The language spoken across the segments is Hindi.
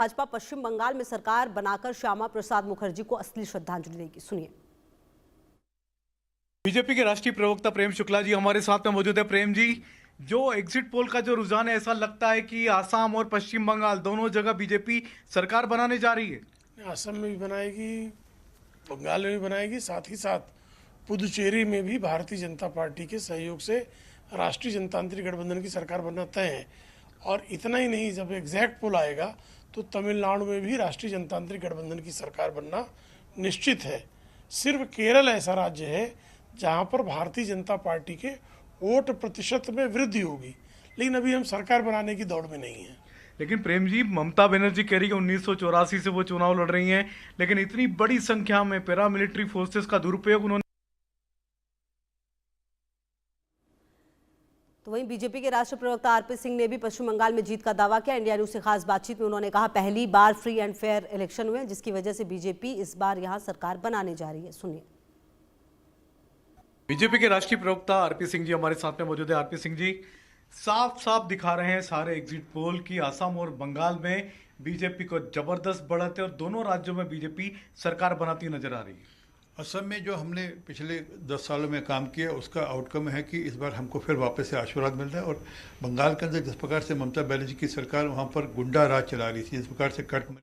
भाजपा पश्चिम बंगाल में सरकार बनाकर श्यामा प्रसाद मुखर्जी को असली श्रद्धांजलि देगी। सुनिए। बीजेपी के राष्ट्रीय प्रवक्ता प्रेम शुक्ला जी हमारे साथ में मौजूद है। प्रेम जी, जो एग्जिट पोल का जो रुझान है, ऐसा लगता है कि आसाम और पश्चिम बंगाल दोनों जगह बीजेपी सरकार बनाने जा रही है। असम में भी बनाएगी, बंगाल में भी बनाएगी, साथ ही साथ पुदुचेरी में भी भारतीय जनता पार्टी के सहयोग से राष्ट्रीय जनतांत्रिक गठबंधन की सरकार बनना तय है। और इतना ही नहीं, जब एग्जैक्ट पोल आएगा तो तमिलनाडु में भी राष्ट्रीय जनतांत्रिक गठबंधन की सरकार बनना निश्चित है। सिर्फ केरल ऐसा राज्य है जहां पर भारतीय जनता पार्टी के वोट प्रतिशत में वृद्धि होगी, लेकिन अभी हम सरकार बनाने की दौड़ में नहीं है। लेकिन प्रेम जी, ममता बनर्जी कह रही है 1984 से वो चुनाव लड़ रही हैं, लेकिन इतनी बड़ी संख्या में पैरामिलिट्री फोर्सेस का दुरुपयोग उन्होंने। तो वहीं बीजेपी के राष्ट्रीय प्रवक्ता आरपी सिंह ने भी पश्चिम बंगाल में जीत का दावा किया। इंडिया न्यूज से खास बातचीत में उन्होंने कहा, पहली बार फ्री एंड फेयर इलेक्शन हुए, जिसकी वजह से बीजेपी इस बार यहां सरकार बनाने जा रही है। सुनिए। बीजेपी के राष्ट्रीय प्रवक्ता आरपी सिंह जी हमारे साथ में मौजूद है। आरपी सिंह जी, साफ साफ दिखा रहे हैं सारे एग्जिट पोल की असम और बंगाल में बीजेपी को जबरदस्त बढ़त है और दोनों राज्यों में बीजेपी सरकार बनाती नजर आ रही है। असम में जो हमने पिछले 10 सालों में काम किया उसका आउटकम है कि इस बार हमको फिर वापस से आशीर्वाद मिल रहा है। और बंगाल के अंदर जिस प्रकार से ममता बनर्जी की सरकार वहाँ पर गुंडा राज चला रही थी, जिस प्रकार से कट।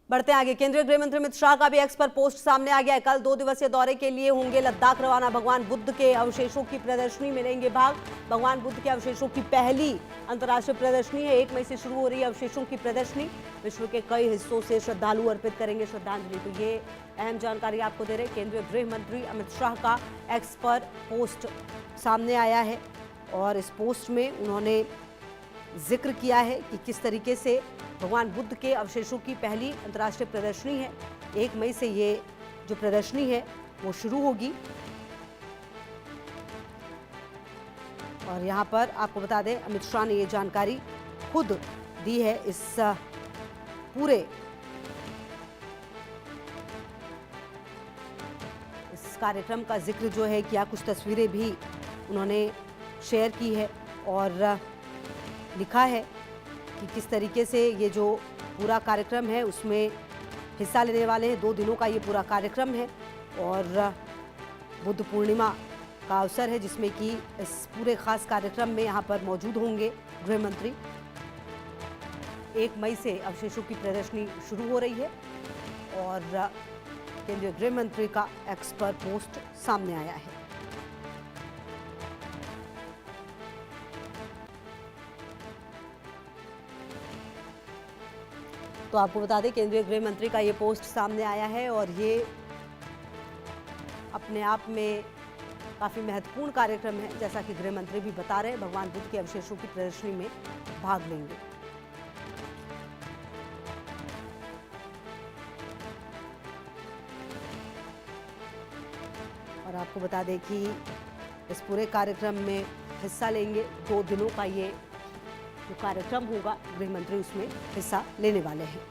बढ़ते आगे, केंद्रीय गृह मंत्री अमित शाह का भी एक्स पर पोस्ट सामने आ गया है। कल 2 दिवसीय दौरे के लिए होंगे लद्दाख रवाना। भगवान बुद्ध के अवशेषों की प्रदर्शनी में लेंगे भाग। भगवान बुद्ध के अवशेषों की पहली अंतर्राष्ट्रीय प्रदर्शनी है। 1 मई से शुरू हो रही है अवशेषों की प्रदर्शनी। विश्व के कई हिस्सों से श्रद्धालु अर्पित करेंगे श्रद्धांजलि। तो ये अहम जानकारी आपको दे रहे। केंद्रीय गृह मंत्री अमित शाह का एक्स पर पोस्ट सामने आया है और इस पोस्ट में उन्होंने जिक्र किया है कि किस तरीके से भगवान बुद्ध के अवशेषों की पहली अंतर्राष्ट्रीय प्रदर्शनी है। 1 मई से ये जो प्रदर्शनी है वो शुरू होगी। और यहाँ पर आपको बता दें, अमित शाह ने ये जानकारी खुद दी है। इस पूरे इस कार्यक्रम का जिक्र जो है किया, कुछ तस्वीरें भी उन्होंने शेयर की है और लिखा है कि किस तरीके से ये जो पूरा कार्यक्रम है उसमें हिस्सा लेने वाले हैं। 2 दिनों का ये पूरा कार्यक्रम है और बुद्ध पूर्णिमा का अवसर है, जिसमें कि इस पूरे खास कार्यक्रम में यहाँ पर मौजूद होंगे गृह मंत्री। 1 मई से अवशेषों की प्रदर्शनी शुरू हो रही है और केंद्रीय गृह मंत्री का एक्स पर पोस्ट सामने आया है। तो आपको बता दें, केंद्रीय गृह मंत्री का ये पोस्ट सामने आया है और ये अपने आप में काफ़ी महत्वपूर्ण कार्यक्रम है। जैसा कि गृह मंत्री भी बता रहे हैं, भगवान बुद्ध के अवशेषों की प्रदर्शनी में भाग लेंगे। और आपको बता दें कि इस पूरे कार्यक्रम में हिस्सा लेंगे। 2 दिनों का ये जो कार्यक्रम होगा, गृह मंत्री उसमें हिस्सा लेने वाले हैं।